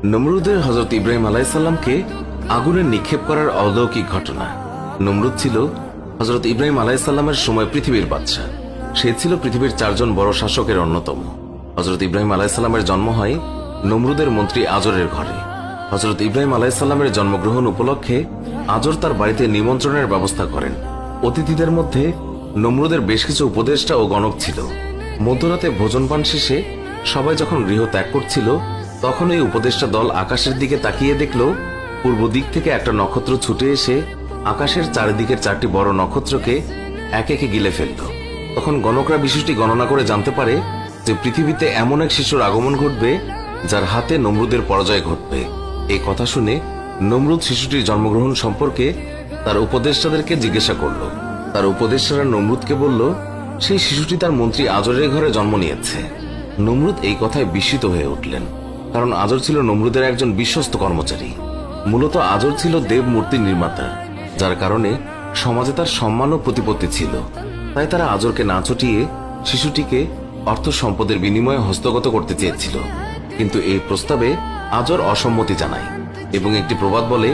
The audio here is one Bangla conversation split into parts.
নমরুদের হযরত ইব্রাহিম আলাইহিস সালামকে আগুনে নিক্ষেপ করার অলৌকিক ঘটনা। নমরুদ ছিল হযরত ইব্রাহিম আলাইহিস সালামের সময় পৃথিবীর বাদশা। সে ছিল পৃথিবীর 4 জন বড় শাসকের অন্যতম। হযরত ইব্রাহিম আলাইহিস সালামের জন্ম হয় নমরুদের মন্ত্রী আজরের ঘরে। হযরত ইব্রাহিম আলাইহিস সালামের জন্মগ্রহণ উপলক্ষে আজর তার বাড়িতে নিমন্ত্রণের ব্যবস্থা করেন। অতিথিদের মধ্যে নমরুদের বেশ কিছু উপদেষ্টা ও গণক ছিল। মধ্যরাতে ভোজন পান শেষে সবাই যখন গৃহ ত্যাগ করছিল, তখন এই উপদেষ্টা দল আকাশের দিকে তাকিয়ে দেখল পূর্ব দিক থেকে একটা নক্ষত্র ছুটে এসে আকাশের চারিদিকের 4টি বড় নক্ষত্রকে একে একে গিলে ফেলল। তখন গণকরা বিষয়টি গণনা করে জানতে পারে যে পৃথিবীতে এমন এক শিশুর আগমন ঘটবে যার হাতে নমরুদের পরাজয় ঘটবে। এই কথা শুনে নমরুদ শিশুটির জন্মগ্রহণ সম্পর্কে তার উপদেষ্টাদেরকে জিজ্ঞাসা করল। তার উপদেষ্টারা নমরুদকে বলল সেই শিশুটি তার মন্ত্রী আজরের ঘরে জন্ম নিয়েছে। নমরুদ এই কথায় বিস্মিত হয়ে উঠলেন, কারণ আজর ছিল নমরুদের একজন বিশ্বস্ত কর্মচারী। মূলত আজর ছিল দেব মূর্তি নির্মাতা, যার কারণে সমাজে তার সম্মান ও প্রতিপত্তি ছিল। তাই তারা আজরকে না ছুটিয়ে শিশুটিকে অর্থ সম্পদের বিনিময়ে হস্তগত করতে চেয়েছিল। কিন্তু এই প্রস্তাবে আজর অসম্মতি জানায় এবং একটি প্রবাদ বলে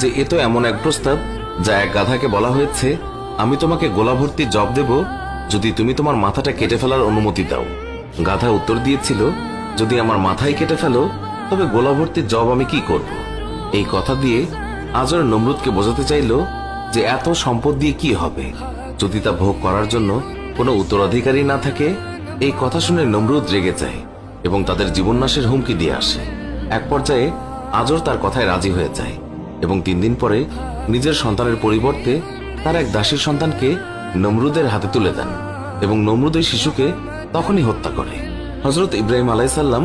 যে এ তো এমন এক প্রস্তাব যা এক গাধাকে বলা হয়েছে, আমি তোমাকে গোলা ভর্তি জব দেব যদি তুমি তোমার মাথাটা কেটে ফেলার অনুমতি দাও। গাধা উত্তর দিয়েছিল, যদি আমার মাথায় কেটে ফেলো তবে গোলা ভর্তি জব আমি কি করব। এই কথা দিয়ে আজর নমরুদকে বোঝাতে চাইল যে এত সম্পদ দিয়ে কি হবে যদি তা ভোগ করার জন্য কোনো উত্তরাধিকারী না থাকে। এই কথা শুনে নমরুদ রেগে যায় এবং তাদের জীবননাশের হুমকি দিয়ে আসে। এক পর্যায়ে আজর তার কথায় রাজি হয়ে যায় এবং 3 দিন পরে নিজের সন্তানের পরিবর্তে তার এক দাসীর সন্তানকে নমরুদের হাতে তুলে দেন এবং নমরুদ এই শিশুকে তখনই হত্যা করে। হযরত ইব্রাহিম আলাইহিস সালাম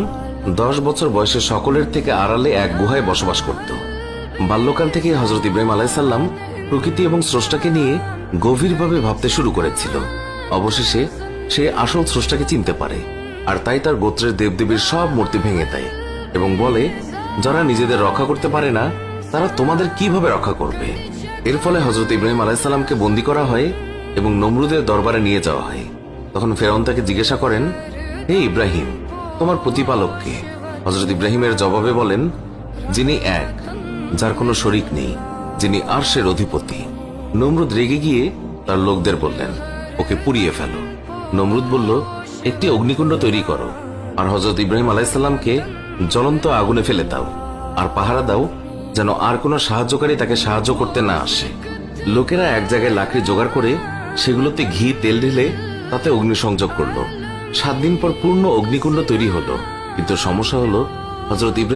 10 বছর বয়সে সকলের থেকে আড়ালে এক গুহায় বসবাস করত। বাল্যকাল থেকে হযরত ইব্রাহিম আলাইহিস সালাম প্রকৃতি এবং স্রষ্টাকে নিয়ে গভীরভাবে ভাবতে শুরু করেছিল। অবশেষে সে আসল স্রষ্টাকে চিনতে পারে, আর তাই তার গোত্রের দেবদেবীর সব মূর্তি ভেঙে দেয় এবং বলে, যারা নিজেদের রক্ষা করতে পারে না তারা তোমাদের কিভাবে রক্ষা করবে। এর ফলে হযরত ইব্রাহিম আলাইহিস সালামকে বন্দী করা হয় এবং নমরুদের দরবারে নিয়ে যাওয়া হয়। তখন ফেরাউন তাকে জিজ্ঞাসা করেন, হে ইব্রাহিম, তোমার প্রতিপালক কে? হযরত ইব্রাহিমের জবাবে বলেন, যিনি এক, যার কোনো শরীক নেই, যিনি আরশের অধিপতি। নমরুদ রেগে গিয়ে তার লোকদের বললেন, ওকে পুড়িয়ে ফেলো। নমরুদ বলল, একটি অগ্নিকুণ্ড তৈরি করো আর হযরত ইব্রাহিম আলাইহিস সালামকে জ্বলন্ত আগুনে ফেলে দাও, আর পাহারা দাও যেন আর কোনো সাহায্যকারী তাকে সাহায্য করতে না আসে। লোকেরা এক জায়গায় লাকড়ি জোগাড় করে সেগুলোতে ঘি তেল ঢেলে তাতে অগ্নিসংযোগ করলো। 7 দিন পর পূর্ণ অগ্নিকুণ্ড তৈরি হলো। কিন্তু সমস্যা হলো হযরত ইব্রাহিম